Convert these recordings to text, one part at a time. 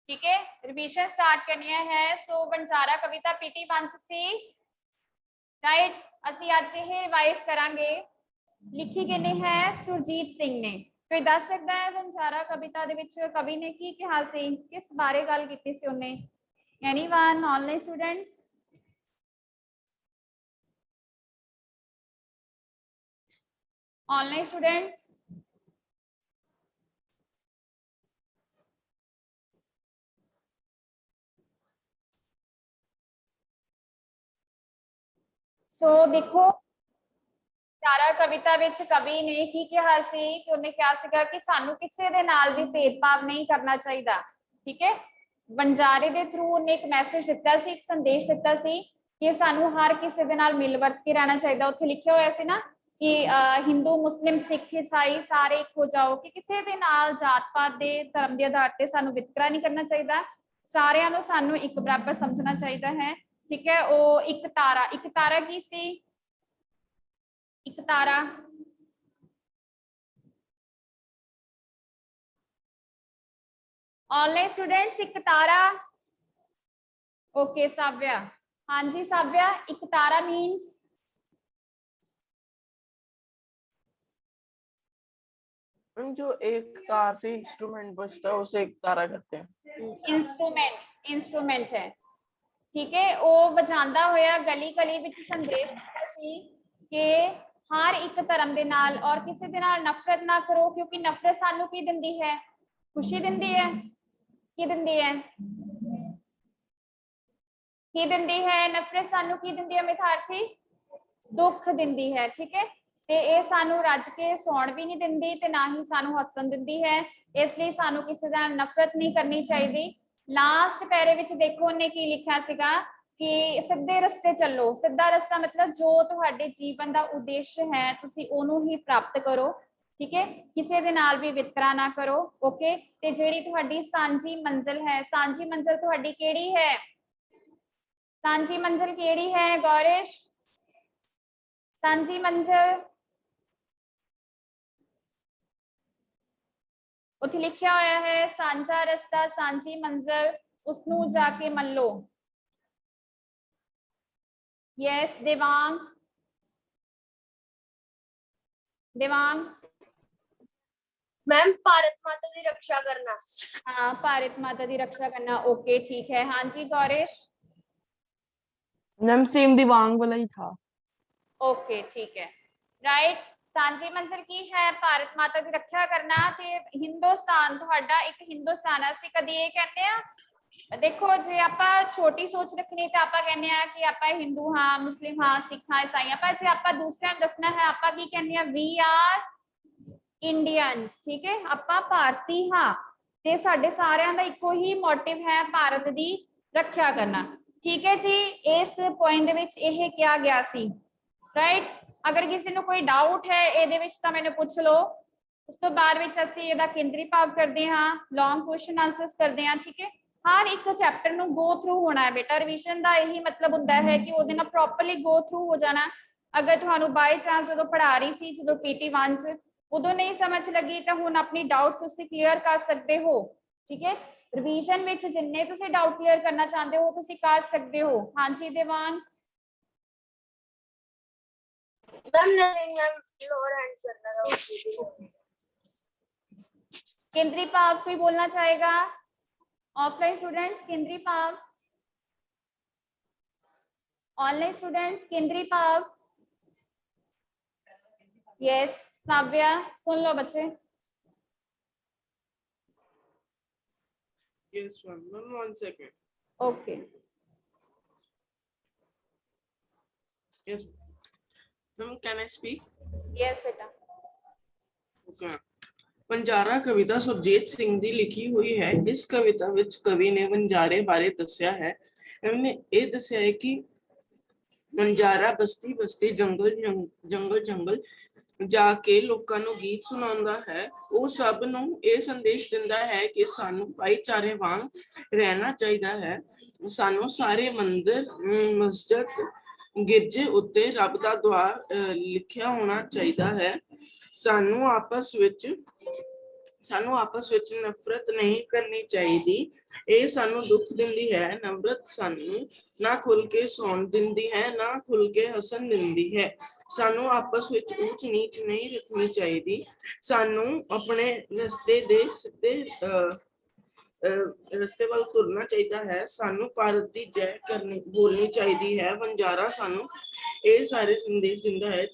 ठीक है, revision start करनी है। सो वंजारा कविता पीटी 1 सी राइट। ਅਸੀਂ ਅੱਜ ਇਹ ਰਿਵਾਈਜ਼ ਕਰਾਂਗੇ। ਲਿਖੀ ਕਿਹਨੇ ਹੈ? ਸੁਰਜੀਤ ਸਿੰਘ ਨੇ। ਕੋਈ ਦੱਸ ਸਕਦਾ ਹੈ ਵੰਜਾਰਾ ਕਵਿਤਾ ਦੇ ਵਿੱਚ ਕਵੀ ਨੇ ਕੀ ਕਿਹਾ ਸੀ, ਕਿਸ ਬਾਰੇ ਗੱਲ ਕੀਤੀ ਸੀ ਉਹਨੇ? Anyone? Online students? Online students? So देखो ਵੰਜਾਰਾ ਕਵਿਤਾ ਵਿੱਚ ਕਵੀ ਨੇ ਕੀ ਕਿਹਾ ਸੀ ਕਿ ਉਹਨੇ ਕਿਹਾ ਸੀਗਾ ਕਿ ਸਾਨੂੰ ਕਿਸੇ ਦੇ ਨਾਲ ਵੀ ਭੇਦਭਾਵ ਨਹੀਂ ਕਰਨਾ ਚਾਹੀਦਾ। ਠੀਕ ਹੈ, ਵੰਜਾਰੇ ਦੇ ਥਰੂ ਉਹਨੇ ਇੱਕ ਮੈਸੇਜ ਦਿੱਤਾ ਸੀ, ਇੱਕ ਸੰਦੇਸ਼ ਦਿੱਤਾ ਸੀ ਕਿ ਸਾਨੂੰ ਹਰ ਕਿਸੇ ਦੇ ਨਾਲ ਮਿਲ ਵਰਤ ਕੇ ਰਹਿਣਾ ਚਾਹੀਦਾ। ਉੱਥੇ ਲਿਖਿਆ ਹੋਇਆ ਸੀ ਨਾ ਕਿ ਹਿੰਦੂ ਮੁਸਲਿਮ ਸਿੱਖ ਈਸਾਈ ਸਾਰੇ ਇੱਕ ਹੋ ਜਾਓ, ਕਿ ਕਿਸੇ ਦੇ ਨਾਲ ਜਾਤ ਪਾਤ ਦੇ ਧਰਮ ਦੇ ਆਧਾਰ ਤੇ ਸਾਨੂੰ ਵਿਤਕਰਾ ਨਹੀਂ ਕਰਨਾ ਚਾਹੀਦਾ, ਸਾਰਿਆਂ ਨੂੰ ਸਾਨੂੰ ਇੱਕ ਬਰਾਬਰ ਸਮਝਣਾ ਚਾਹੀਦਾ ਹੈ। ਠੀਕ ਹੈ, ਉਹ ਇੱਕ ਤਾਰਾ ਕੀ ਸੀ? ਇੱਕ ਤਾਰਾ ऑनलाइन स्टूडेंट्स, एक तारा। ओके साव्या, हाँ जी साव्या, एक तारा मीन्स जो एक तार से इंस्ट्रूमेंट बजता है उसे एक तारा कहते हैं। इंस्ट्रूमेंट है। ठीक है, वो बजांदा होया गली गली विच संदेश दिता सी कि हर एक धर्म दे नाल और किसी दे नाल नफरत ना करो, क्योंकि नफरत सानू की दिंदी है? खुशी दिंदी है। की दिंदी है? की दिंदी है? नफरत सानू की दिंदी है मिथार्थी? दुख दिंदी है। ठीक है, ते ये सानू रज के सौण भी नहीं दिंदी ते ना ही सानू हसन दिंदी है, इसलिए सानू किसी दे नाल नफरत नहीं करनी चाहिए। लास्ट पैरे विच देखो उन्हें की लिखा सीगा कि सीधे रस्ते चलो। सीधा रस्ता मतलब जो तुहाडे जीवन का उद्देश्य है तुसी ओनू ही प्राप्त करो। ठीक है, किसी दे नाल भी वितकरा ना करो। ओके, ते जिहड़ी तुहाडी सांझी मंजिल है, सांझी मंजिल तुहाडी केड़ी है? सांझी मंजिल केड़ी है गौरिश? सांझी मंजिल उत्थे लिखिया होया है सांझा रस्ता सांझी मंजिल उसनू जाके मन लो। यस देवांग, देवांग मैम भारत माता की रक्षा करना। हाँ, भारत माता की रक्षा करना। ओके ठीक है, हाँ जी गौरिश? मैम सेम दिवांग वाला ही था। ओके ठीक है, राइट। सांझी मंजिल की है? भारत माता की रक्षा करना। ते हिंदुस्तान तुहाडा एक हिंदुस्तान है। ਅਸੀਂ ਕਦੀ ਇਹ ਕਹਿੰਦੇ ਆ, देखो जे ਆਪਾਂ छोटी सोच रखनी तो आप कहने कि आप हिंदू हाँ मुस्लिम हाँ सिख हाँ ईसाई हाँ, पर जे आप दूसरे दसना है आप की कहने वी आर इंडियंस। ठीक है, आप भारती हाँ ते साडे सारिਆਂ ਦਾ ਇੱਕੋ ही मोटिव है भारत की रक्षा करना। ठीक है जी, इस पॉइंट विच यह किया गया सी। राइट, अगर किसी को कोई डाउट है ये तो मैंने पूछ लो। उस तो बाद विच असीं इहदा केंद्री भाव करते हाँ, लॉन्ग क्वेश्चन आंसर्स करते हैं। ठीक है, हर एक चैप्टर नूं गो थ्रू होना है बेटा। रिवीजन का यही मतलब होता है कि वो दिन प्रॉपरली गो थ्रू हो जाना। अगर तुहानूं बाय चांस जो पढ़ा रही सी जो PT 1 च उदों नहीं समझ लगी तो हुण अपनी डाउट्स तुसीं क्लीयर कर सकते हो। ठीक है, रिवीजन विच जिन्ने तुसीं डाउट क्लीयर करना चाहते हो तुसीं कर सकते हो। हाँ जी देवांग? केंद्री भाव कोई बोलना चाहेगा? ऑफलाइन स्टूडेंट्स केंद्री भाव? ऑनलाइन स्टूडेंट्स केंद्री भाव? यस साव्या, सुन लो बच्चे। Yes, ma'am. Ma'am, 1 second. Okay Yes. Ma'am, can I speak? Yes बेटा। Okay. ਵੰਜਾਰਾ ਕਵਿਤਾ ਸੁਰਜੀਤ ਸਿੰਘ ਦੀ ਲਿਖੀ ਹੋਈ ਹੈ। ਇਸ ਕਵਿਤਾ ਵਿੱਚ ਕਵੀ ਨੇ ਵੰਜਾਰੇ ਬਾਰੇ ਦੱਸਿਆ ਹੈ। ਉਹਨੇ ਇਹ ਦੱਸਿਆ ਹੈ ਕਿ ਵੰਜਾਰਾ ਬਸਤੀ ਬਸਤੀ ਜੰਗਲ ਜਾ ਕੇ ਲੋਕਾਂ ਨੂੰ ਗੀਤ ਸੁਣਾਉਂਦਾ ਹੈ। ਉਹ ਸਭ ਨੂੰ ਇਹ ਸੰਦੇਸ਼ ਦਿੰਦਾ ਹੈ ਕਿ ਸਾਨੂੰ ਭਾਈਚਾਰੇ ਵਾਂਗ ਰਹਿਣਾ ਚਾਹੀਦਾ ਹੈ। ਸਾਨੂੰ ਸਾਰੇ ਮੰਦਿਰ ਮਸਜਿਦ गिरजे उत्ते रब दा द्वार लिखिया होना चाहिए है। सानू आपस विच ਸਾਨੂੰ ਆਪਸ ਵਿੱਚ ਨਫ਼ਰਤ ਨਹੀਂ ਕਰਨੀ ਚਾਹੀਦੀ। ਇਹ ਸਾਨੂੰ ਦੁੱਖ ਦਿੰਦੀ ਹੈ। ਨਫ਼ਰਤ ਸਾਨੂੰ ਨਾ ਖੁੱਲ ਕੇ ਸੌਣ ਦਿੰਦੀ ਹੈ, ਨਾ ਖੁੱਲ ਕੇ ਹੱਸਣ ਦਿੰਦੀ ਹੈ। ਸਾਨੂੰ ਆਪਸ ਵਿੱਚ ਊਚ ਨੀਚ ਨਹੀਂ ਰੱਖਣੀ ਚਾਹੀਦੀ। ਸਾਨੂੰ ਆਪਣੇ ਰਸਤੇ ਦੇ ਸਿੱਧੇ ਰਸਤੇ ਵੱਲ ਤੁਰਨਾ ਚਾਹੀਦਾ ਹੈ। ਸਾਨੂੰ ਭਾਰਤ ਦੀ ਜੈ ਕਰਨੀ ਬੋਲਣੀ ਚਾਹੀਦੀ ਹੈ। ਵਣਜਾਰਾ ਸਾਨੂੰ ਇਹ ਸਾਰੇ ਸੰਦੇਸ਼ ਦਿੰਦਾ ਹੈ।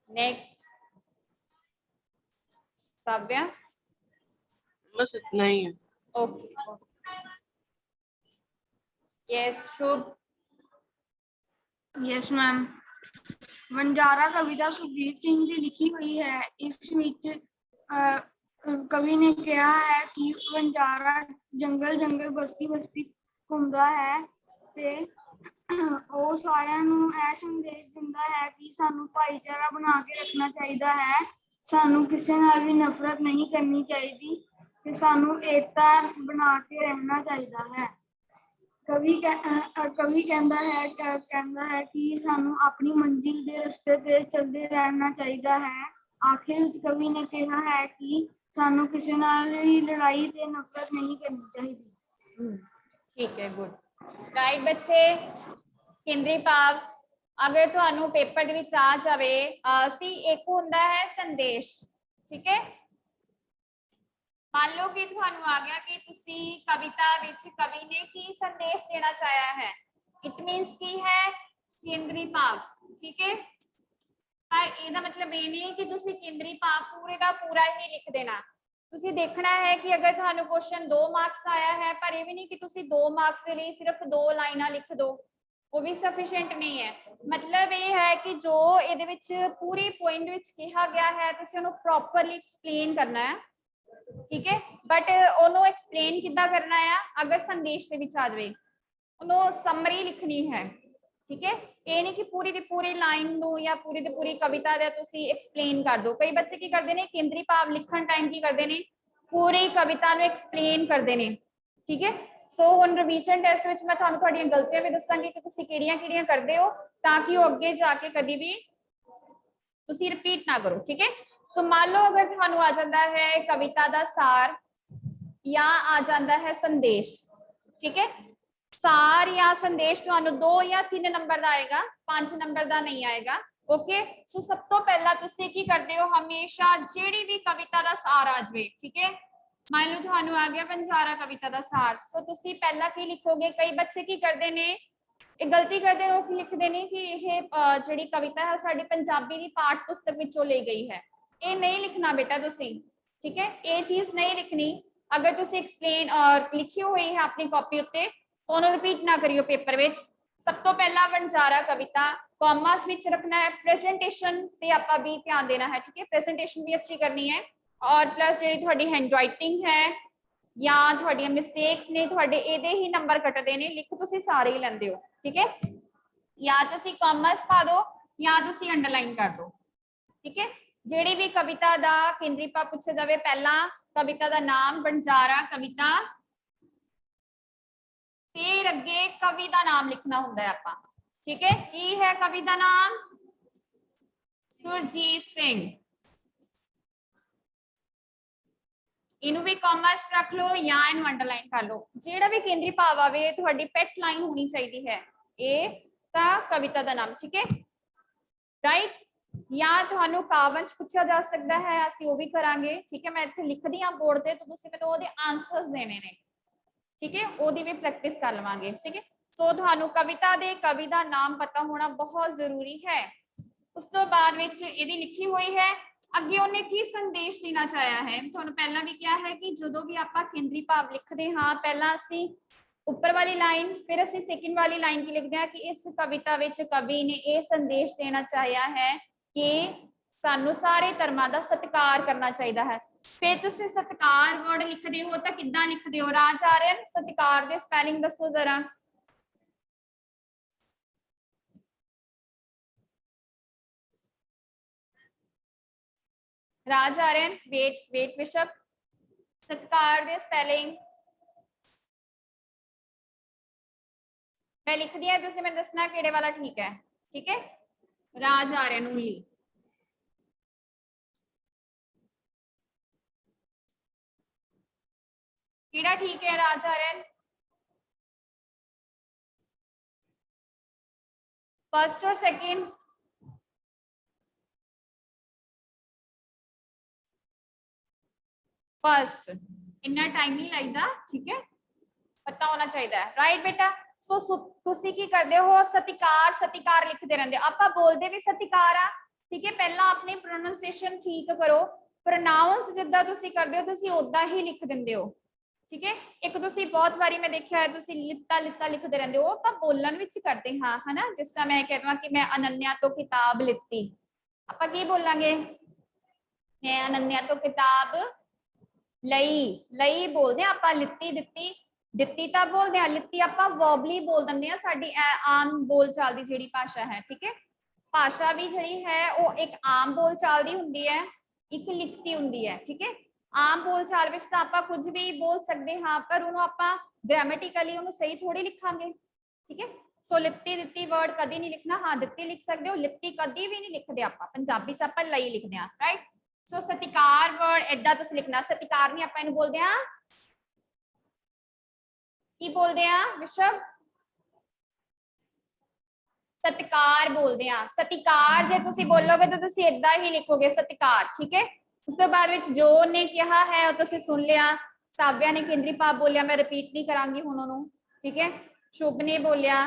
नेक्स्ट काव्या। बस इतना ही है। Okay yes Shubh. Yes ma'am. Vanjara कविता सुखजीत सिंह की लिखी हुई है। इस विच कवि ने कहा है कि वंजारा जंगल जंगल बस्ती बस्ती घूमता है ते ਉਹ ਸਾਰਿਆਂ ਨੂੰ ਇਹ ਸੰਦੇਸ਼ ਦਿੰਦਾ ਹੈ ਕਿ ਸਾਨੂੰ ਭਾਈਚਾਰਾ ਬਣਾ ਕੇ ਰੱਖਣਾ ਚਾਹੀਦਾ ਹੈ। ਸਾਨੂੰ ਕਿਸੇ ਨਾਲ ਵੀ ਨਫ਼ਰਤ ਨਹੀਂ ਕਰਨੀ ਚਾਹੀਦੀ ਤੇ ਸਾਨੂੰ ਏਕਤਾ ਬਣਾ ਕੇ ਰਹਿਣਾ ਚਾਹੀਦਾ ਹੈ। ਕਵੀ ਕਹਿੰਦਾ ਹੈ ਕਿ ਸਾਨੂੰ ਆਪਣੀ ਮੰਜ਼ਿਲ ਦੇ ਰਸਤੇ ਤੇ ਚੱਲਦੇ ਰਹਿਣਾ ਚਾਹੀਦਾ ਹੈ। ਆਖਿਰ ਵਿੱਚ ਕਵੀ ਨੇ ਕਿਹਾ ਹੈ ਕਿ ਸਾਨੂੰ ਕਿਸੇ ਨਾਲ ਵੀ ਲੜਾਈ ਤੇ ਨਫ਼ਰਤ ਨਹੀਂ ਕਰਨੀ ਚਾਹੀਦੀ। ठीक है गुड राइट बच्चे। केंद्री भाव अगर ਤੁਹਾਨੂੰ ਪੇਪਰ ਦੇ ਵਿੱਚ ਆ ਜਾਵੇ ਸੀ ਇੱਕ ਹੁੰਦਾ ਹੈ ਸੰਦੇਸ਼। ਠੀਕ ਹੈ ਮੰਨ ਲਓ ਕਿ ਤੁਹਾਨੂੰ ਆ ਗਿਆ ਕਿ ਤੁਸੀਂ ਕਵਿਤਾ ਵਿੱਚ ਕਵੀ ਨੇ ਕੀ ਸੰਦੇਸ਼ ਦੇਣਾ ਚਾਹਿਆ ਹੈ। ਇਟ ਮੀਨਸ ਕੀ ਹੈ ਕੇਂਦਰੀ ਭਾਵ। ਠੀਕ ਹੈ ਪਰ ਇਹਦਾ ਮਤਲਬ ਇਹ ਨਹੀਂ ਕਿ ਤੁਸੀਂ ਕੇਂਦਰੀ ਭਾਵ ਪੂਰੇ ਦਾ ਪੂਰਾ ਹੀ ਲਿਖ ਦੇਣਾ। ਤੁਸੀਂ ਦੇਖਣਾ ਹੈ ਕਿ ਅਗਰ ਤੁਹਾਨੂੰ ਕੁਐਸਚਨ 2 ਮਾਰਕਸ ਆਇਆ ਹੈ ਪਰ ਇਹ ਵੀ ਨਹੀਂ ਕਿ ਤੁਸੀਂ 2 ਮਾਰਕਸ ਦੇ ਲਈ ਸਿਰਫ 2 ਲਾਈਨਾਂ ਲਿਖ ਦਿਓ, ਉਹ ਵੀ ਸਫੀਸ਼ੀਐਂਟ ਨਹੀਂ ਹੈ। ਮਤਲਬ ਇਹ ਹੈ ਕਿ ਜੋ ਇਹਦੇ ਵਿੱਚ ਪੂਰੀ ਪੁਆਇੰਟ ਵਿੱਚ ਕਿਹਾ ਗਿਆ ਹੈ ਤੁਸੀਂ ਉਹਨੂੰ ਪ੍ਰੋਪਰਲੀ ਐਕਸਪਲੇਨ ਕਰਨਾ ਹੈ। ਠੀਕ ਹੈ ਬਟ ਉਹਨੂੰ ਐਕਸਪਲੇਨ ਕਿੱਦਾਂ ਕਰਨਾ ਹੈ ਅਗਰ ਸੰਦੇਸ਼ ਦੇ ਵਿੱਚ ਆ ਜਾਵੇ ਉਹਨੂੰ ਸਮਰੀ ਲਿਖਣੀ ਹੈ। ਠੀਕ ਹੈ ਇਹ ਨਹੀਂ ਕਿ ਪੂਰੀ ਦੀ ਪੂਰੀ ਲਾਈਨ ਨੂੰ ਜਾਂ ਪੂਰੀ ਦੀ ਪੂਰੀ ਕਵਿਤਾ ਦਾ ਤੁਸੀਂ ਐਕਸਪਲੇਨ ਕਰ ਦਿਓ। ਕਈ ਬੱਚੇ ਕੀ ਕਰਦੇ ਨੇ ਕੇਂਦਰੀ ਭਾਵ ਲਿਖਣ ਟਾਈਮ ਕੀ ਕਰਦੇ ਨੇ ਪੂਰੀ ਕਵਿਤਾ ਨੂੰ ਐਕਸਪਲੇਨ ਕਰਦੇ ਨੇ। ਠੀਕ ਹੈ ਸੋ ਹੁਣ ਰਿਵੀਜ਼ਨ ਟੈਸਟ ਵਿੱਚ ਮੈਂ ਤੁਹਾਨੂੰ ਤੁਹਾਡੀਆਂ ਗਲਤੀਆਂ ਵੀ ਦੱਸਾਂਗੀ ਕਿ ਤੁਸੀਂ ਕਿਹੜੀਆਂ ਕਰਦੇ ਹੋ ਤਾਂ ਕਿ ਉਹ ਅੱਗੇ ਜਾ ਕੇ ਕਦੀ ਵੀ ਤੁਸੀਂ ਰਿਪੀਟ ਨਾ ਕਰੋ। ਠੀਕ ਹੈ ਸੋ ਮੰਨ ਲਓ ਅਗਰ ਤੁਹਾਨੂੰ ਆ ਜਾਂਦਾ ਹੈ ਕਵਿਤਾ ਦਾ ਸਾਰ ਜਾਂ ਆ ਜਾਂਦਾ ਹੈ ਸੰਦੇਸ਼। ਠੀਕ ਹੈ ਸਾਰ ਜਾਂ ਸੰਦੇਸ਼ ਤੁਹਾਨੂੰ 2 ਜਾਂ 3 ਨੰਬਰ ਦਾ ਆਏਗਾ 5 ਨੰਬਰ ਦਾ ਨਹੀਂ ਆਏਗਾ। ਓਕੇ ਸੋ ਸਭ ਤੋਂ ਪਹਿਲਾਂ ਤੁਸੀਂ ਕੀ ਕਰਦੇ ਹੋ ਹਮੇਸ਼ਾ ਜਿਹੜੀ ਵੀ ਕਵਿਤਾ ਦਾ ਸਾਰ ਆ ਜਾਵੇ। ਠੀਕ ਹੈ ਮੰਨ ਲਓ ਤੁਹਾਨੂੰ ਆ ਗਿਆ ਵਣਜਾਰਾ ਕਵਿਤਾ ਦਾ ਸਾਰ ਸੋ ਤੁਸੀਂ ਪਹਿਲਾਂ ਕੀ ਲਿਖੋਗੇ। ਕਈ ਬੱਚੇ ਕੀ ਕਰਦੇ ਨੇ ਇਹ ਗਲਤੀ ਕਰਦੇ ਲੋਕ ਲਿਖਦੇ ਨੇ ਕਿ ਇਹ ਜਿਹੜੀ ਕਵਿਤਾ ਹੈ ਸਾਡੀ ਪੰਜਾਬੀ ਦੀ ਪਾਠ ਪੁਸਤਕ ਵਿੱਚੋਂ ਲਈ ਗਈ ਹੈ। ਇਹ ਨਹੀਂ ਲਿਖਣਾ ਬੇਟਾ ਤੁਸੀਂ। ਠੀਕ ਹੈ ਇਹ ਚੀਜ਼ ਨਹੀਂ ਲਿਖਣੀ। ਅਗਰ ਤੁਸੀਂ ਐਕਸਪਲੇਨ ਲਿਖੀ ਹੋਈ ਹੈ ਆਪਣੀ ਕਾਪੀ ਉੱਤੇ ਉਹਨੂੰ ਰਿਪੀਟ ਨਾ ਕਰਿਓ ਪੇਪਰ ਵਿੱਚ। ਸਭ ਤੋਂ ਪਹਿਲਾਂ ਵਣਜਾਰਾ ਕਵਿਤਾ ਕੌਮਾਸ ਵਿੱਚ ਰੱਖਣਾ ਹੈ। ਪ੍ਰੈਜੈਂਟੇਸ਼ਨ ਤੇ ਆਪਾਂ ਵੀ ਧਿਆਨ ਦੇਣਾ ਹੈ। ਠੀਕ ਹੈ ਪ੍ਰੈਜੈਂਟੇਸ਼ਨ ਵੀ ਅੱਛੀ ਕਰਨੀ ਹੈ ਔਰ ਪਲੱਸ ਜਿਹੜੀ ਤੁਹਾਡੀ ਹੈਂਡਰਾਈਟਿੰਗ ਹੈ ਜਾਂ ਤੁਹਾਡੀਆਂ ਮਿਸਟੇਕਸ ਨੇ ਤੁਹਾਡੇ ਇਹਦੇ ਹੀ ਨੰਬਰ ਕੱਟਦੇ ਨੇ। ਲਿਖ ਤੁਸੀਂ ਸਾਰੇ ਹੀ ਲੈਂਦੇ ਹੋ। ਠੀਕ ਹੈ ਜਾਂ ਤੁਸੀਂ ਕੌਮਰਸ ਪਾ ਦਿਓ ਜਾਂ ਤੁਸੀਂ ਅੰਡਰਲਾਈਨ ਕਰ ਦਿਓ। ਠੀਕ ਹੈ ਜਿਹੜੀ ਵੀ ਕਵਿਤਾ ਦਾ ਕੇਂਦਰੀ ਭਾਵ ਪੁੱਛਿਆ ਜਾਵੇ ਪਹਿਲਾਂ ਕਵਿਤਾ ਦਾ ਨਾਮ ਵਣਜਾਰਾ ਕਵਿਤਾ ਫਿਰ ਅੱਗੇ ਕਵੀ ਦਾ ਨਾਮ ਲਿਖਣਾ ਹੁੰਦਾ ਹੈ ਆਪਾਂ। ਠੀਕ ਹੈ ਕੀ ਹੈ ਕਵੀ ਦਾ ਨਾਮ ਸੁਰਜੀਤ ਸਿੰਘ। ਇਹਨੂੰ ਵੀ ਕਾਮਰਸ ਰੱਖ ਲਓ ਜਾਂ ਇਹਨੂੰ ਅੰਡਰਲਾਈਨ ਕਰ ਲਓ। ਜਿਹੜਾ ਵੀ ਕੇਂਦਰੀ ਭਾਵ ਆਵੇ ਤੁਹਾਡੀ ਪੈਟ ਲਾਈਨ ਹੋਣੀ ਚਾਹੀਦੀ ਹੈ ਇਹ ਤਾਂ ਕਵਿਤਾ ਦਾ ਨਾਮ। ਠੀਕ ਹੈ ਰਾਈਟ ਜਾਂ ਤੁਹਾਨੂੰ ਕਾਵੰਚ ਪੁੱਛਿਆ ਜਾ ਸਕਦਾ ਹੈ ਅਸੀਂ ਉਹ ਵੀ ਕਰਾਂਗੇ। ਠੀਕ ਹੈ ਮੈਂ ਇੱਥੇ ਲਿਖਦੀ ਹਾਂ ਬੋਰਡ ਤੇ ਤਾਂ ਤੁਸੀਂ ਮੈਨੂੰ ਉਹਦੇ ਆਨਸਰਸ ਦੇਣੇ ਨੇ। ਠੀਕ ਹੈ ਉਹਦੀ ਵੀ ਪ੍ਰੈਕਟਿਸ ਕਰ ਲਵਾਂਗੇ। ਠੀਕ ਹੈ ਸੋ ਤੁਹਾਨੂੰ ਕਵਿਤਾ ਦੇ ਕਵੀ ਦਾ ਨਾਮ ਪਤਾ ਹੋਣਾ ਬਹੁਤ ਜ਼ਰੂਰੀ ਹੈ। ਉਸ ਤੋਂ ਬਾਅਦ ਵਿੱਚ ਇਹਦੀ ਲਿਖੀ ਹੋਈ ਹੈ ਅੱਗੇ ਉਹਨੇ ਕੀ ਸੰਦੇਸ਼ ਦੇਣਾ ਚਾਹਿਆ ਹੈ। ਤੁਹਾਨੂੰ ਪਹਿਲਾਂ ਵੀ ਕਿਹਾ ਹੈ ਕਿ ਜਦੋਂ ਵੀ ਆਪਾਂ ਕੇਂਦਰੀ ਭਾਵ ਲਿਖਦੇ ਹਾਂ ਪਹਿਲਾਂ ਅਸੀਂ ਉੱਪਰ ਵਾਲੀ ਲਾਈਨ ਫਿਰ ਅਸੀਂ ਸੈਕਿੰਡ ਵਾਲੀ ਲਾਈਨ ਕੀ ਲਿਖਦੇ ਹਾਂ ਕਿ ਇਸ ਕਵਿਤਾ ਵਿੱਚ ਕਵੀ ਨੇ ਇਹ ਸੰਦੇਸ਼ ਦੇਣਾ ਚਾਹਿਆ ਹੈ ਕਿ ਸਾਨੂੰ ਸਾਰੇ ਧਰਮਾਂ ਦਾ ਸਤਿਕਾਰ ਕਰਨਾ ਚਾਹੀਦਾ ਹੈ। ਫਿਰ ਤੁਸੀਂ ਸਤਿਕਾਰ ਵਰਡ ਲਿਖਦੇ ਹੋ ਤਾਂ ਕਿੱਦਾਂ ਲਿਖਦੇ ਹੋ ਰਾਜ ਆਰਿਅਨ ਸਤਿਕਾਰ ਦੇ ਸਪੈਲਿੰਗ ਦੱਸੋ ਜ਼ਰਾ। ਰਾਜ ਆਰਿਅਨ ਵੇਟ ਬਿਸ਼ਪ ਸਤਿਕਾਰ ਦੇ ਸਪੈਲਿੰਗ मैं लिखदी हां, तुसीं मैनूं दसना किहड़े वाला ठीक है। ठीक है, राज आर्यन ओनली। किहड़ा ठीक है राज आर्यन? फर्स्ट और सेकंड? फर्स्ट। इन्ना टाइम नहीं लगता, ठीक है, पता होना चाहिए। राइट बेटा। सो तुसी की करदे हो, सतिकार सतिकार लिखते रहंदे हो। आपां बोलदे भी सतिकार आ, ठीक है। पहला अपनी प्रोनाउंसिएशन ठीक करो, प्रोनाउंस जिद्दां तुसी करदे हो तुसी उदां ही लिख दिंदे हो, ठीक है। एक तुसी बहुत बारी मैं देखिया है तुसी लित्ता लित्ता लिखते रहंदे हो, आपां बोलण विच करदे हां, है ना। जिस तरह मैं कहता कि मैं अनन्या तो किताब लित्ती, आपां की बोलांगे? मैं अनन्या तो किताब लई, लई बोलदे आं आपां। लित्ती दित्ती, दित्ती तां बोलदे आं, लित्ती आपां वर्बली बोल दिंदे आं, साडी आम बोलचाल दी जेहड़ी भाषा है, ठीक है। भाषा भी ਜਿਹੜੀ है वो एक आम बोलचाल दी हुंदी है, एक लिखती हुंदी है, ठीक है। आम बोलचाल विच तां आपां कुछ भी बोल सकदे हां, पर ਉਹਨੂੰ ਆਪਾਂ ग्रामेटिकली ਉਹਨੂੰ सही थोड़ी लिखांगे, ठीक है। सो लित्ती दित्ती वर्ड कदी नहीं लिखना। हाँ दित्ती लिख सकते हो, लित्ती कदी भी नहीं लिखदे आपां, पंजाबी च आपां ਲਈ लिखदे हां, राइट। सो सतिकार वर्ड ऐदा तुसीं लिखना। सतिकार नहीं आपां इहनूं बोलदे हां, की बोलदे हां विश्व? सत्कार बोलते हैं। सत्कार जे तुसी बोलोगे तो तुसी इदा ही लिखोगे सत्कार, ठीक है। उस तो बाद विच जो ने कहा है वो तुसी सुन लिया। साव्या ने केंद्री भाव बोलिया, मैं रिपीट नहीं करांगी हुण उहनूं, ठीक है। शुभ ने बोलिया,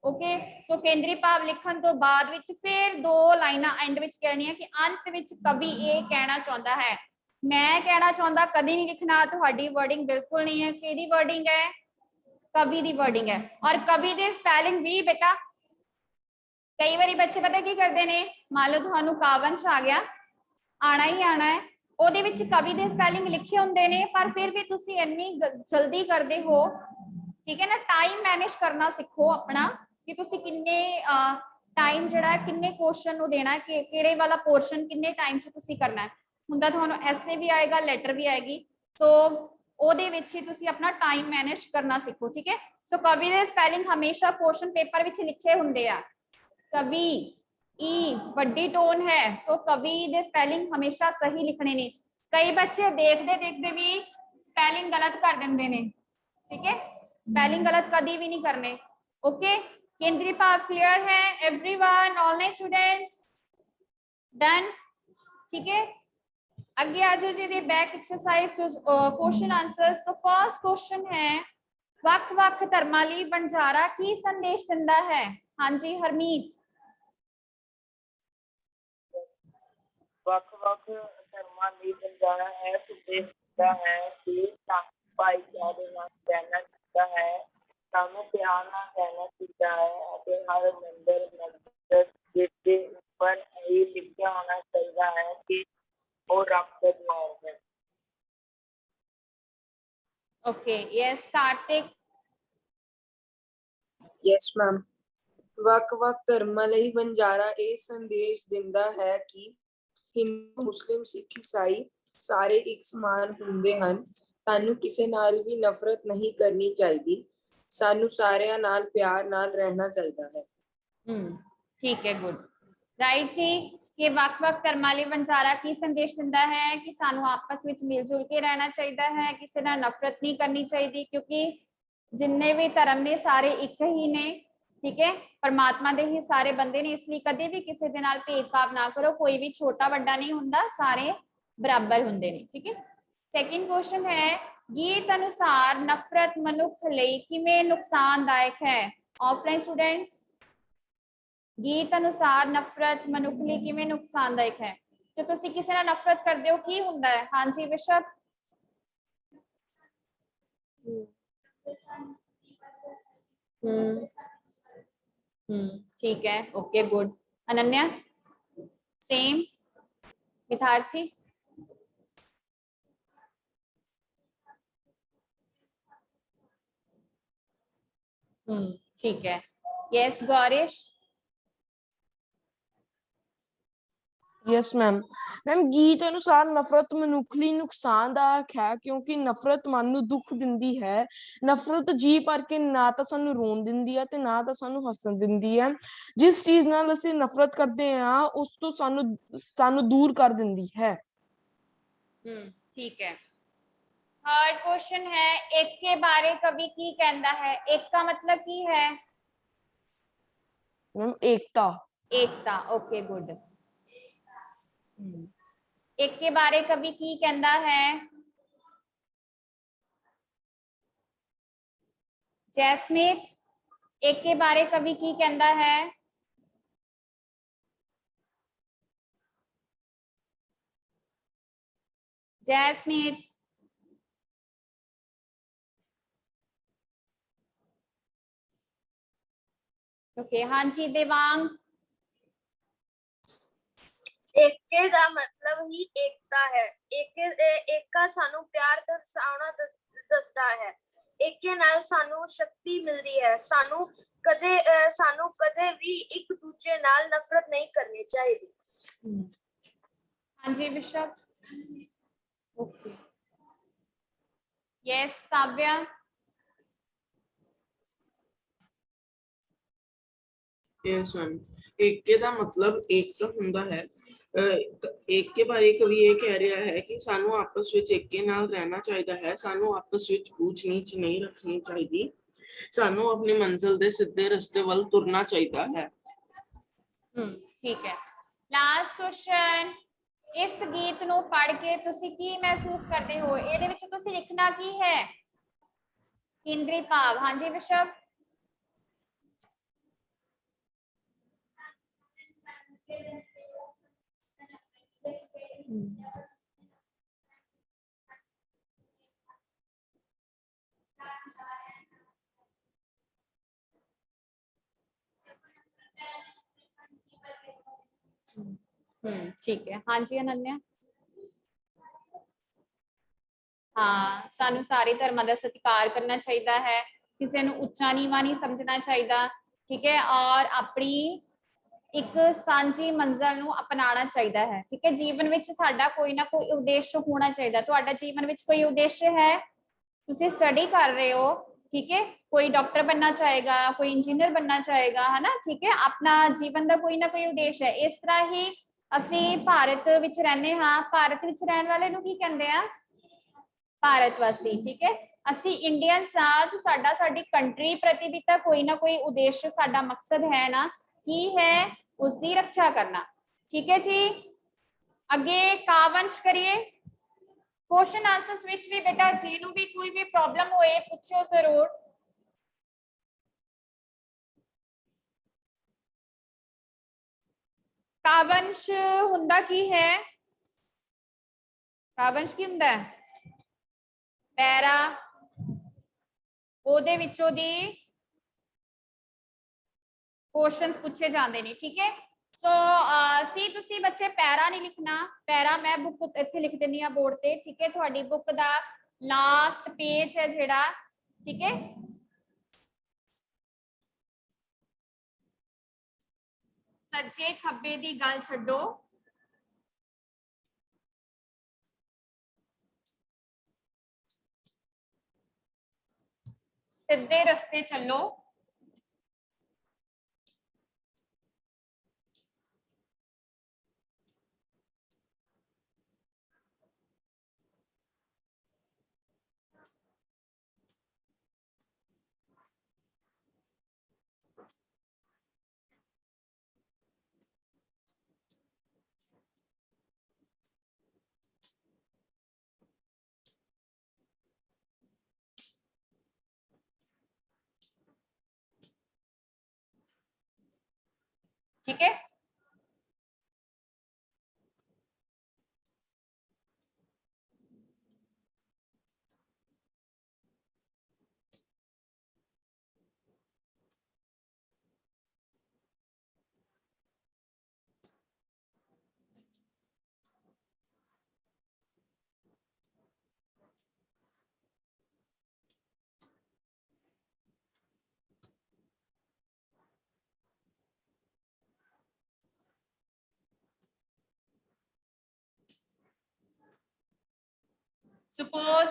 ओके। सो केंद्री भाव लिखण तो बाद विच फिर दो लाइनां एंड विच कहणियां कि अंत विच कवि ये कहना चाहुंदा है। मैं कहना चाहुंदा कदी नहीं लिखना, तुहाडी वर्डिंग बिल्कुल नहीं है। किहदी वर्डिंग है? कवि दी वर्डिंग है। और कवि दे स्पैलिंग भी बेटा कई बारी बच्चे पता की करते हैं, मान लो तुहानू कावंश आ गया, आना ही आना है, ਉਹਦੇ ਵਿੱਚ कवि ਦੇ स्पैलिंग लिखे ਹੁੰਦੇ ਨੇ, पर फिर भी ਤੁਸੀਂ ਇੰਨੀ जल्दी करते हो, ठीक है ना। टाइम मैनेज करना सीखो अपना कि ਤੁਸੀਂ किन्ने टाइम ਜਿਹੜਾ किन्ने क्वेश्चन ਨੂੰ देना है, ਕਿਹੜੇ वाला पोर्शन किन्ने टाइम ਚ ਤੁਸੀਂ करना है। ਹੁੰਦਾ ਤੁਹਾਨੂੰ ਐਸੇ भी आएगा, लेटर भी आएगी, सो ਉਹਦੇ ਵਿੱਚ ਹੀ ਤੁਸੀਂ ਆਪਣਾ टाइम मैनेज करना सीखो, ठीक है। सो कवि ਦੇ स्पैलिंग हमेशा क्वेश्चन पेपर ਵਿੱਚ लिखे ਹੁੰਦੇ ਆ। कवि ई बड़ी टोन है, सो कवि दे स्पेलिंग हमेशा सही लिखने ने। कई बच्चे देखते देखते भी स्पेलिंग गलत कर देंगे ने, ठीक है। स्पेलिंग गलत कभी भी नहीं करने, ओके। केंद्रीय भाव क्लियर है एवरीवन, ऑनलाइन स्टूडेंट्स डन, ठीक है। अगे आ जाओ जी बैक एक्सरसाइज क्वेश्चन आंसर्स। तो फर्स्ट क्वेश्चन है, ਵੱਖ-ਵੱਖ ਧਰਮਾਂ ਲਈ ਵਣਜਾਰਾ ਕੀ ਸੰਦੇਸ਼ ਦਿੰਦਾ ਹੈ? हाँ जी हरमीत। ਵੱਖ-ਵੱਖ ਧਰਮਾਂ ਲਈ ਵਣਜਾਰਾ ਹੈ ਸੰਦੇਸ਼ ਦਿੰਦਾ ਹੈ ਕਿ ਸਾਨੂੰ ਭਾਈਚਾਰੇ ਨਾਲ ਰਹਿਣਾ ਚਾਹੀਦਾ ਹੈ, ਸਾਨੂੰ ਪਿਆਰ ਨਾਲ ਰਹਿਣਾ ਚਾਹੀਦਾ ਹੈ ਅਤੇ ਹਰ ਮੰਦਰ ਮਸਜਿਦ ਜਿਸਦੇ ਉੱਪਰ ਇਹ ਲਿਖਿਆ ਹੋਣਾ ਚਾਹੀਦਾ ਹੈ ਕਿ ਉਹ ਰੱਬ ਦਾ ਦੁਆਰ ਹੈ। Okay yes Kartik. Yes ma'am. ਵੱਖ-ਵੱਖ ਧਰਮਾਂ ਲਈ ਵਣਜਾਰਾ ਇਹ ਸੰਦੇਸ਼ ਦਿੰਦਾ ਹੈ ਕਿ ਹਿੰਦੂ, ਮੁਸਲਿਮ, ਸਿੱਖ, ਈਸਾਈ ਸਾਰੇ ਇੱਕ ਸਮਾਨ ਹੁੰਦੇ ਹਨ। ਸਾਨੂੰ ਕਿਸੇ ਨਾਲ ਵੀ ਨਫ਼ਰਤ ਨਹੀਂ ਕਰਨੀ ਚਾਹੀਦੀ, ਸਾਨੂੰ ਸਾਰਿਆਂ ਨਾਲ ਪਿਆਰ ਨਾਲ ਰਹਿਣਾ ਚਾਹੀਦਾ ਹੈ। ठीक है, गुड, राइट जी। कि ਵੱਖ-ਵੱਖ ਧਰਮਾਂ ਲਈ ਵਣਜਾਰਾ ਕੀ ਸੰਦੇਸ਼ ਦਿੰਦਾ ਹੈ ਕਿ ਸਾਨੂੰ ਆਪਸ ਵਿੱਚ ਮਿਲ ਜੁਲ ਕੇ ਰਹਿਣਾ ਚਾਹੀਦਾ ਹੈ, ਕਿਸੇ ਨਾਲ ਨਫ਼ਰਤ नहीं करनी चाहिए, क्योंकि जिन्ने भी धर्म ने सारे एक ही ने, ठीक है। परमात्मा दे ही सारे बंदे ने, इसलिए कदे भी किसी दे नाल भेदभाव ना करो, कोई भी छोटा वड्डा नहीं हुंदा, सारे बराबर हुंदे ने, ठीक है। सेकंड क्वेश्चन है, गीत अनुसार नफरत मनुख लई किवें नुकसानदायक है? ऑफलाइन स्टूडेंट्स, गीत अनुसार नफरत मनुख लई किवें नुकसानदायक है? जो तुसी किसी नाल नफरत करदे हो की हुंदा है? हाँ जी विशव। ठीक है, ओके गुड। अनन्या सेम। विद्यार्थी ठीक है, yes Gaurish. Yes ma'am. Ma'am गीत अनुसार नफरत मनुख ਲਈ ਨੁਕਸਾਨਦਾਇਕ ਹੈ ਕਿਉਂਕਿ ਨਫ਼ਰਤ ਮਨ ਨੂੰ ਦੁੱਖ ਦਿੰਦੀ ਹੈ। ਨਫ਼ਰਤ ਜੀ ਭਰ ਕੇ ਨਾ ਤਾਂ ਸਾਨੂੰ ਰੋਣ ਦਿੰਦੀ ਹੈ ਤੇ ਨਾ ਤਾਂ ਸਾਨੂੰ ਹੱਸਣ ਦਿੰਦੀ ਹੈ। ਜਿਸ ਚੀਜ਼ ਨਾਲ ਅਸੀਂ ਨਫ਼ਰਤ ਕਰਦੇ ਹਾਂ ਉਸ ਤੋਂ ਸਾਨੂੰ ਸਾਨੂੰ ਦੂਰ ਕਰ ਦਿੰਦੀ ਹੈ। ठीक है। थर्ड क्वेश्चन है, एक के बारे कवि की कहता है। एक का मतलब की है? मैम एकता। एकता, ओके गुड। एक के बारे कवि की कहता है? जैस्मित, एक के बारे कवि की कहता है? जैस्मित, ओके। हाँ जी देवांग। ਏਕੇ ਦਾ ਮਤਲਬ ਹੀ ਏਕਤਾ ਹੈ। ਏਕਾ ਸਾਨੂੰ ਪਿਆਰ ਦਰਸਾਉਣਾ ਦੱਸਦਾ ਹੈ। ਏਕੇ ਨਾਲ ਸਾਨੂੰ ਸ਼ਕਤੀ ਮਿਲਦੀ ਹੈ। ਸਾਨੂੰ ਕਦੇ ਵੀ ਇੱਕ ਦੂਜੇ ਨਾਲ ਨਫ਼ਰਤ ਨਹੀਂ ਕਰਨੀ ਚਾਹੀਦੀ। हाँ जी विश्व, ओके। यस साव्या। यस मैम, ਏਕੇ ਦਾ ਮਤਲਬ ਏਕਤਾ ਹੁੰਦਾ ਹੈ। ਏਕੇ ਬਾਰੇ ਕਵੀ ਇਹ ਕਹਿ ਰਿਹਾ ਹੈ ਕਿ ਸਾਨੂੰ ਆਪਸ ਵਿੱਚ ਏਕੇ ਨਾਲ ਰਹਿਣਾ ਚਾਹੀਦਾ ਹੈ। ਸਾਨੂੰ ਆਪਸ ਵਿੱਚ ਊਚ ਨੀਚ ਨਹੀਂ ਰੱਖਣੀ ਚਾਹੀਦੀ। ਸਾਨੂੰ ਆਪਣੀ ਮੰਜ਼ਿਲ ਦੇ ਸਿੱਧੇ ਰਸਤੇ ਵੱਲ ਤੁਰਨਾ ਚਾਹੀਦਾ ਹੈ। ठीक है। लास्ट क्वेश्चन, इस गीत ਨੂੰ ਪੜ੍ਹ ਕੇ ਤੁਸੀਂ ਕੀ ਮਹਿਸੂਸ ਕਰਦੇ ਹੋ? ਇਹਦੇ ਵਿੱਚ ਤੁਸੀਂ ਲਿਖਣਾ ਕੀ ਹੈ? ਕੇਂਦਰੀ ਭਾਵ। ਹਾਂਜੀ ਵਿਸ਼ਵ। ठीक है। हाँ जी अनन्या। हाँ, सानू सारे धर्मां दा सत्कार करना चाहिए है, किसी नू उच्चा नीवा नहीं समझना चाहिए, ठीक है। और अपनी एक सांझी मंजिल नू अपनाना चाहिए है, ठीक है। जीवन विच साडा कोई ना कोई उद्देश्य होना चाहिए। तुहाडा जीवन विच कोई उद्देश्य है? तुसी स्टडी कर रहे हो, ठीक है। कोई डॉक्टर बनना चाहेगा, कोई इंजीनियर बनना चाहेगा, है ना, ठीक है। अपना जीवन का कोई ना कोई उद्देश्य है। इस तरह ही असी भारत विच रहने हाँ, भारत विच रहने वाले नू की कहंदे आ? भारतवासी, ठीक है। असी इंडियंस हाँ, तो साडा साडी कंट्री प्रति भी तो कोई ना कोई उद्देश्य, साडा मकसद है ना, की है उसकी रक्षा करना, ठीक है जी। अगे कावंश करिए। क्वेश्चन आंसर्स विच भी बेटा जिन्हों भी कोई भी प्रॉब्लम होए पूछो जरूर। कावंश हुंदा की है? कावंश की हुंदा है? पैरा ओदे विचों दी क्वेश्चंस पूछे जाते हैं, ठीक है। सो सी तुसी बच्चे पैरा नहीं लिखना, पैरा मैं बुक इत्थे लिख देनी है बोर्ड पे, ठीक है। थोड़ी बुक दा लास्ट पेज है जेड़ा, ठीक है। सज्जे खब्बे दी गल छड्डो, सीधे रस्ते चलो। ठीक है। ਸਪੋਜ਼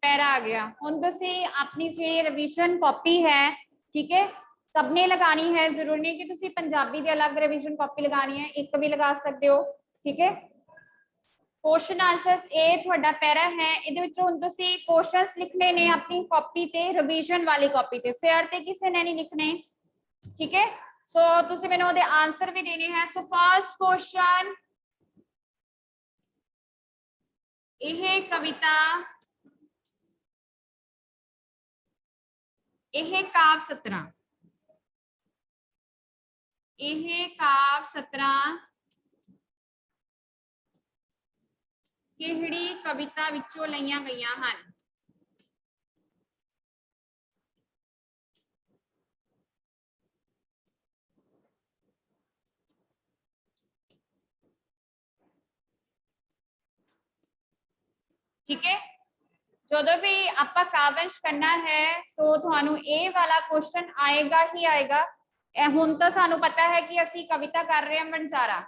ਪੈਰਾ ਆ ਗਿਆ। ਹੁਣ ਤੁਸੀਂ ਆਪਣੀ ਜਿਹੜੀ ਰਿਵੀਜ਼ਨ ਕਾਪੀ ਹੈ, ਠੀਕ ਹੈ, सबने लगानी है, जरूरी नहीं कि तुसी पंजाबी ਦੀ अलग रिवीजन कॉपी लगानी है, एक भी लगा सकते हो, ठीक है। क्वेश्चन आंसर्स ए ਤੁਹਾਡਾ ਪੈਰਾ ਹੈ, ਇਹਦੇ ਵਿੱਚੋਂ ਹੁਣ ਤੁਸੀਂ क्वेश्चंस लिखने ने अपनी कॉपी ਤੇ रिवीजन वाली कॉपी ਤੇ, फेयर ਤੇ ਕਿਸੇ ਨੇ ਨਹੀਂ ਲਿਖਣੇ, ठीक है। सो ਤੁਸੀਂ ਮੈਨੂੰ ਉਹਦੇ ਆਨਸਰ ਵੀ ਦੇਣੇ ਹੈ। सो फर्स्ट क्वेश्चन, ਇਹ ਕਵਿਤਾ, ਇਹ ਕਾਵ ਸਤਰਾਂ, ਇਹ ਕਾਵ ਸਤਰਾਂ ਕਿਹੜੀ ਕਵਿਤਾ ਵਿੱਚੋਂ ਲਈਆਂ ਗਈਆਂ ਹਨ? ठीक है, ਜਦੋਂ ਵੀ ਆਪਾਂ ਕਾਵਿਸ਼ ਕਰਨਾ ਹੈ ਸੋ ਤੁਹਾਨੂੰ ਇਹ ਵਾਲਾ ਕੁਐਸਚਨ ਆਏਗਾ ਹੀ ਆਏਗਾ। ਹੁਣ ਤਾਂ ਸਾਨੂੰ ਪਤਾ ਹੈ ਕਿ ਅਸੀਂ ਕਵਿਤਾ ਕਰ ਰਹੇ ਹਾਂ ਵਣਜਾਰਾ,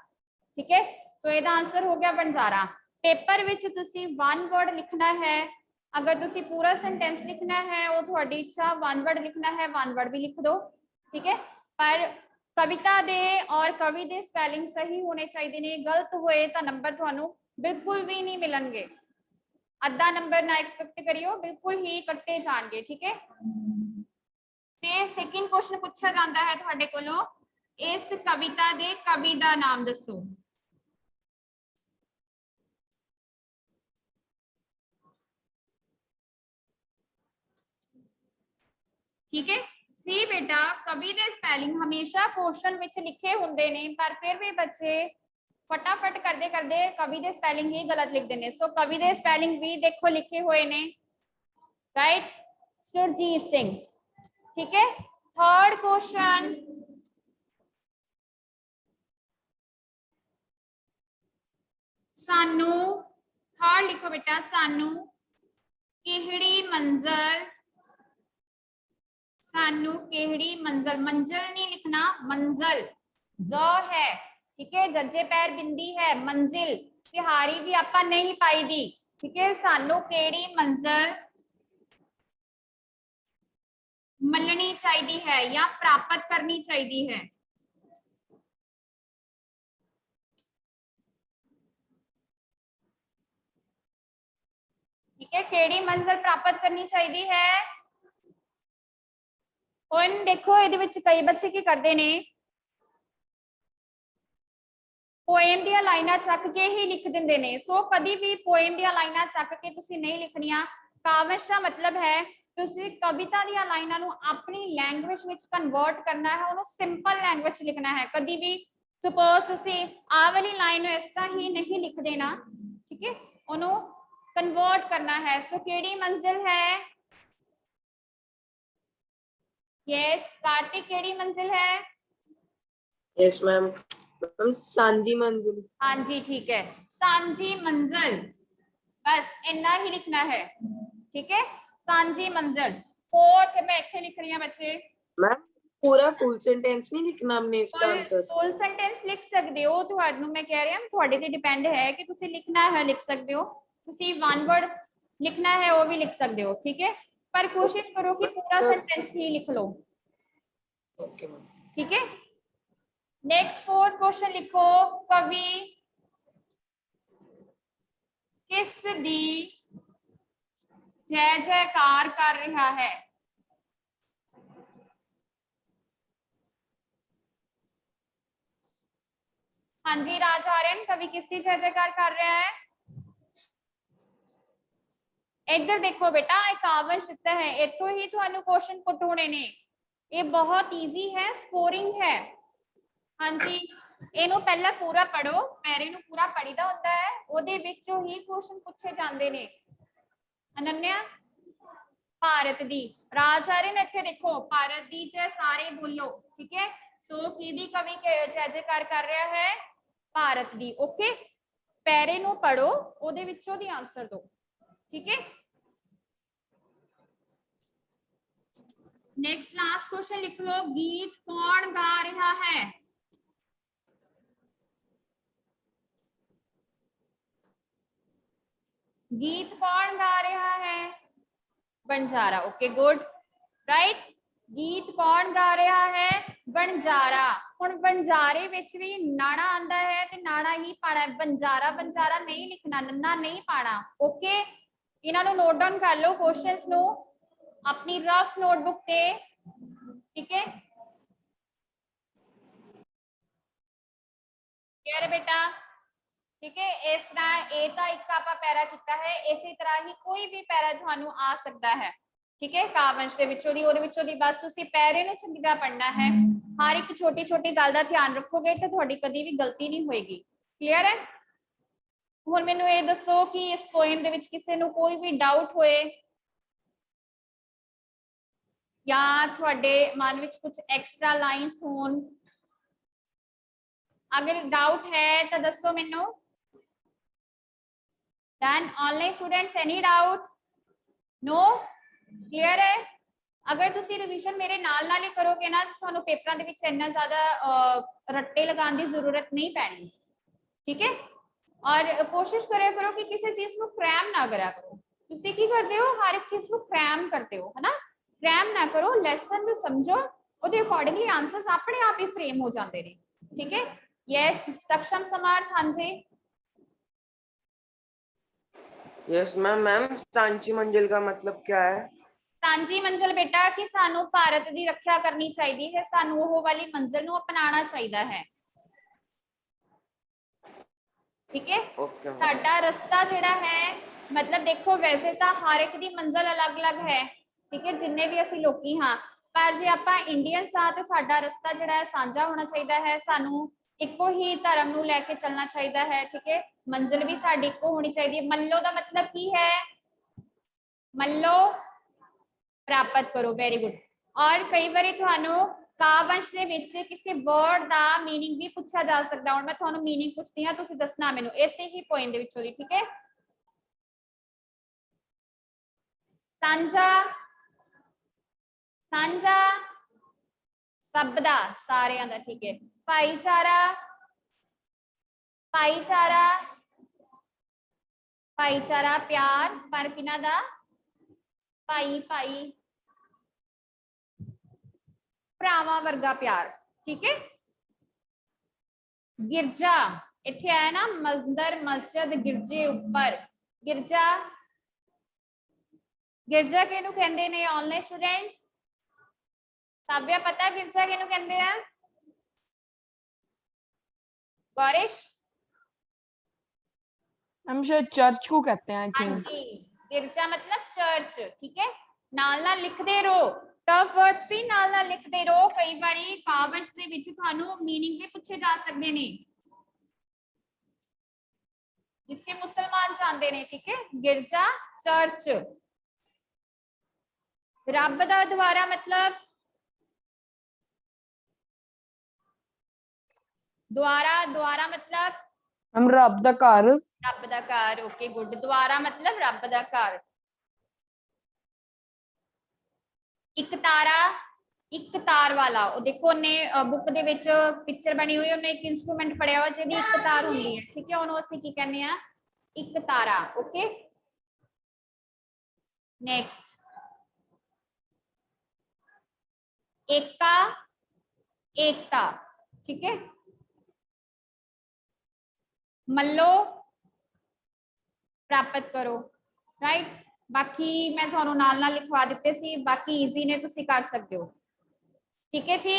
ਠੀਕ ਹੈ। ਸੋ ਇਹਦਾ ਆਨਸਰ ਹੋ ਗਿਆ ਵਣਜਾਰਾ। ਪੇਪਰ ਵਿੱਚ ਤੁਸੀਂ ਵਨ ਵਰਡ ਲਿਖਣਾ ਹੈ, ਅਗਰ ਤੁਸੀਂ ਪੂਰਾ ਸੈਂਟੈਂਸ ਲਿਖਣਾ ਹੈ ਉਹ ਤੁਹਾਡੀ ਇੱਛਾ, ਵਨ ਵਰਡ ਲਿਖਣਾ ਹੈ ਵਨ ਵਰਡ ਵੀ ਲਿਖ ਦਿਓ, ਠੀਕ ਹੈ। ਪਰ ਕਵਿਤਾ ਦੇ ਔਰ ਕਵੀ ਦੇ ਸਪੈਲਿੰਗ ਸਹੀ ਹੋਣੇ ਚਾਹੀਦੇ ਨੇ, ਗਲਤ ਹੋਏ ਤਾਂ ਨੰਬਰ ਤੁਹਾਨੂੰ ਬਿਲਕੁਲ ਵੀ ਨਹੀਂ ਮਿਲਣਗੇ। ਅੱਧਾ ਨੰਬਰ ਨਾ ਐਕਸਪੈਕਟ ਕਰਿਓ, ਬਿਲਕੁਲ ਹੀ ਕੱਟੇ ਜਾਣਗੇ, ਠੀਕ ਹੈ। ਫਿਰ ਸੈਕਿੰਡ ਕੁਐਸਚਨ ਪੁੱਛਿਆ ਜਾਂਦਾ ਹੈ ਤੁਹਾਡੇ ਕੋਲੋਂ, ਇਸ ਕਵਿਤਾ ਦੇ ਕਵੀ ਦਾ ਨਾਮ ਦੱਸੋ। ठीक है, सी बेटा कवि दे स्पेलिंग हमेशा क्वेश्चन विच लिखे हुंदे ने, पर फिर भी बच्चे फटाफट करते करते कवि दे स्पेलिंग ही गलत लिख देने। सो कवि दे स्पेलिंग भी देखो लिखे हुए ने, राइट, सुरजीत सिंह, ठीक है। थर्ड क्वेश्चन, सानू, थर्ड लिखो बेटा, सानू किहड़ी मंजर, सानू केहड़ी मंजिल, मंजिल नहीं लिखना, मंजिल ज है, ठीक है, जज्जे पैर बिंदी है, मंजिल सिहारी भी आपा नहीं पाई दी, ठीक है। सानू केहड़ी मंजिल मलनी चाहिए है या प्राप्त करनी चाहिए है। ठीक है, केहड़ी मंजिल प्राप्त करनी चाहिए है। ਹੁਣ ਦੇਖੋ ਇਹਦੇ ਵਿੱਚ ਕਈ ਬੱਚੇ ਕੀ ਕਰਦੇ ਨੇ, ਪੋਇਮ ਦੀਆਂ ਲਾਈਨਾਂ ਚੱਕ ਕੇ ਹੀ ਲਿਖ ਦਿੰਦੇ ਨੇ। ਸੋ ਕਦੀ ਵੀ ਪੋਇਮ ਦੀਆਂ ਲਾਈਨਾਂ ਚੱਕ ਕੇ ਤੁਸੀਂ ਨਹੀਂ ਲਿਖਣੀਆਂ। ਕਾਵਿਸ਼ ਦਾ ਮਤਲਬ ਹੈ ਤੁਸੀਂ ਕਵਿਤਾ ਦੀਆਂ ਲਾਈਨਾਂ ਨੂੰ ਆਪਣੀ ਲੈਂਗੁਏਜ ਵਿੱਚ ਕਨਵਰਟ ਕਰਨਾ ਹੈ, ਉਹਨੂੰ ਸਿੰਪਲ ਲੈਂਗੁਏਜ ਲਿਖਣਾ ਹੈ। ਕਦੀ ਵੀ ਸਪੋਜ਼ ਤੁਸੀਂ ਆਹ ਵਾਲੀ ਲਾਈਨ ਨੂੰ ਇਸ ਤਰ੍ਹਾਂ ਹੀ ਨਹੀਂ ਲਿਖ ਦੇਣਾ, ਠੀਕ ਹੈ, ਉਹਨੂੰ ਕਨਵਰਟ ਕਰਨਾ ਹੈ। ਸੋ ਕਿਹੜੀ मंजिल है, यस कार्तिक, केड़ी मंजिल है? यस मैम, सांझी मंजिल। हाँ जी ठीक है, सांझी मंजिल, बस इतना ही लिखना है, ठीक है, सांझी मंजिल। फोर्थ मैं इत्थे लिख रही हूं बच्चे, मैम पूरा फुल सेंटेंस नहीं लिखना हमने इसका आंसर। फुल सेंटेंस लिख सकते हो, ਤੁਹਾਨੂੰ मैं कह रही हूं ਤੁਹਾਡੇ ਤੇ डिपेंड है कि ਤੁਸੀਂ लिखना है लिख सकते हो, ਤੁਸੀਂ वन वर्ड लिखना है वो भी लिख सकते हो, ठीक है, पर कोशिश करो कि पूरा सेंटेंस ही लिख लो, ओके मैम, ठीक है। नेक्स्ट फोर्थ क्वेश्चन लिखो, कवि किस दी जय जयकार कर रहा है? हाँ जी राजौरन, कवि किसकी जय जयकार कर रहा है? इधर देखो बेटा, एक कावश दिता है, इथों ही ਤੁਹਾਨੂੰ क्वेश्चन पुट होने ने, ये बहुत इजी है, स्कोरिंग है। हाँ जी, ਇਹਨੂੰ ਪਹਿਲਾਂ ਪੂਰਾ ਪੜੋ, ਪੈਰੇ ਨੂੰ ਪੂਰਾ ਪੜੀਦਾ ਹੁੰਦਾ ਹੈ, ਉਹਦੇ ਵਿੱਚੋਂ ਹੀ ਕੁਐਸਚਨ ਪੁੱਛੇ ਜਾਂਦੇ ਨੇ। ਅਨੰਨਿਆ, ਭਾਰਤ ਦੀ, ਰਾਜਹਾਰਨ ਇੱਥੇ ਦੇਖੋ, ਭਾਰਤ ਦੀ ਜੈ ਸਾਰੇ ਬੋਲੋ, ਠੀਕ ਹੈ। ਸੋ ਕਿਹਦੀ ਕਵੀ ਜੈ ਜੈਕਾਰ ਕਰ ਰਿਹਾ ਹੈ? ਭਾਰਤ ਦੀ, ਓਕੇ। ਪੈਰੇ ਨੂੰ ਪੜੋ, ਉਹਦੇ ਵਿੱਚੋਂ ਦੀ ਆਨਸਰ ਦਿਓ, ठीक है। नेक्स्ट लास्ट क्वेश्चन लिख लो, गीत कौन गा रहा है? गीत कौन गा रहा है? बंजारा। Okay good, right. गीत कौन गा रहा है? बंजारा। हुण बंजारे विच भी नाना आंदा है ते नाना ही पाना है। बंजारा बंजारा नहीं लिखना, नन्ना नहीं पाना। ओके, इन्हां नूं नोट डाउन कर लो क्वेश्चंस नूं अपनी रफ नोटबुक ते, ठीक है। क्लियर है बेटा? ठीक है, इस तरह ए का एक आपा पैरा किया है, इसी तरह ही कोई भी पैरा ਤੁਹਾਨੂੰ आ सकता है, ठीक है। कावंश ਦੇ ਵਿੱਚੋਂ ਦੀ ਉਹਦੇ ਵਿੱਚੋਂ ਦੀ ਬਸ ਤੁਸੀਂ ਪੈਰੇ ਨੂੰ ਚੰਗੀ ਤਰ੍ਹਾਂ ਪੜ੍ਹਨਾ ਹੈ। ਹਰ ਇੱਕ ਛੋਟੀ ਛੋਟੀ ਗੱਲ ਦਾ ਧਿਆਨ ਰੱਖੋਗੇ ਤੇ ਤੁਹਾਡੀ ਕਦੀ ਵੀ ਗਲਤੀ ਨਹੀਂ ਹੋਏਗੀ। ਕਲੀਅਰ ਹੈ? ਹੁਣ ਮੈਨੂੰ ਇਹ ਦੱਸੋ ਕਿ ਇਸ ਪੋਇਮ ਦੇ ਵਿੱਚ ਕਿਸੇ ਨੂੰ ਕੋਈ ਵੀ ਡਾਊਟ ਹੋਏ ਜਾਂ ਤੁਹਾਡੇ ਮਨ ਵਿੱਚ ਕੁਝ ਐਕਸਟਰਾ ਲਾਈਨਸ ਹੋਣ। अगर डाउट है तो दसो मैनू। Then online students any doubt? No? Clear है? अगर तुसी रिवीजन मेरे नाल नाल ही करोगे ना तो थानू पेपरां दे विच इन्ना ज़्यादा रट्टे लगाने की जरूरत नहीं पैनी, ठीक है। और कोशिश करा करो कि किसी चीज को क्रैम ना करा करो। तुसी की करते हो? हर एक चीज को क्रैम करते हो, है ना। क्रैम ना करो, लेसन को समझो, ਉਹਦੇ अकॉर्डिंगली आंसर्स अपने आप ही फ्रेम हो जाते हैं, ठीक है। यस, सक्षम समार्थ, हाँ जी। Yes ma'am. मैम सांची मंजिल का मतलब क्या है? सांझी मंजिल बेटा कि सानू भारत की रक्षा करनी चाहिए है, सानू वो वाली मंजिल नू अपनाना चाहिए है, ठीक है। Okay ma'am. साडा रास्ता जिहड़ा है, मतलब देखो वैसे तो हर एक दी मंजिल अलग अलग है, ठीक है, जिन्ने भी असीं लोकी हाँ, पर जे आपां इंडियंस हाँ तो साडा रास्ता जिहड़ा है सांझा होना चाहिए है। सानू इको ही धर्म नू लैके चलना चाहिए है, ठीक है। मंजिल भी साडी इको होनी चाहिए। मल्लो का मतलब की है? मल्लो प्राप्त करो, वेरी गुड। और कई बार तुहानू कावंश दे विच किसी वर्ड दा मीनिंग भी पूछा जा सकता है। हुण मैं तुहानू मीनिंग पूछती हाँ, तुसीं दसना मैनू इसे ही पोइम दे विचों दी, ठीक है। सांझा, सांझा सब दा, सारियां दा, ठीक है। भाईचारा, भाईचारा, भाईचारा प्यार, पर किना दा? भाई भाई, भरावां वर्गा प्यार, ठीक है। गिरजा इत्थे आया ना, मंदिर मस्जिद गिरजे उपर, गिरजा, गिरजा किहनूं कहंदे ने ऑनलाइन स्टूडेंट्स? साबिया पता गिरजा किहनूं कहंदे आ? गौरिश? हम शायद चर्च को कहते हैं, आई हाँ थिंक। जी, गिरजा मतलब चर्च, ठीक है। नाल नाल लिखते रहो, टफ वर्ड्स भी नाल नाल लिखते रहो। कई बारी कावंश दे विच तुहानू मीनिंग भी पूछे जा सकते ने, जिथे मुसलमान चाहते ने, ठीक है। गिरजा चर्च। रब दा द्वारा मतलब द्वारा, द्वारा मतलब हम रब दा घर। रब दा घर, ओके गुड। द्वारा मतलब रब दा घर। एक तारा, एक तार वाला, वो देखो ने बुक दे विच पिक्चर बनी हुई, उन्हें एक इंस्ट्रूमेंट पढ़िया हुआ जिहदी एक तार हुंदी है, ठीक है। उन्होंने असीं की कहने आ? एक तारा, ओके। नेक्स्ट, एका, एकता, ठीक है। मल्लो प्राप्त करो, राइट। बाकी मैं थोड़ा नाल नाल लिखवा दिते सी, बाकी इजी ने तुसी कर सकते हो, ठीक है जी।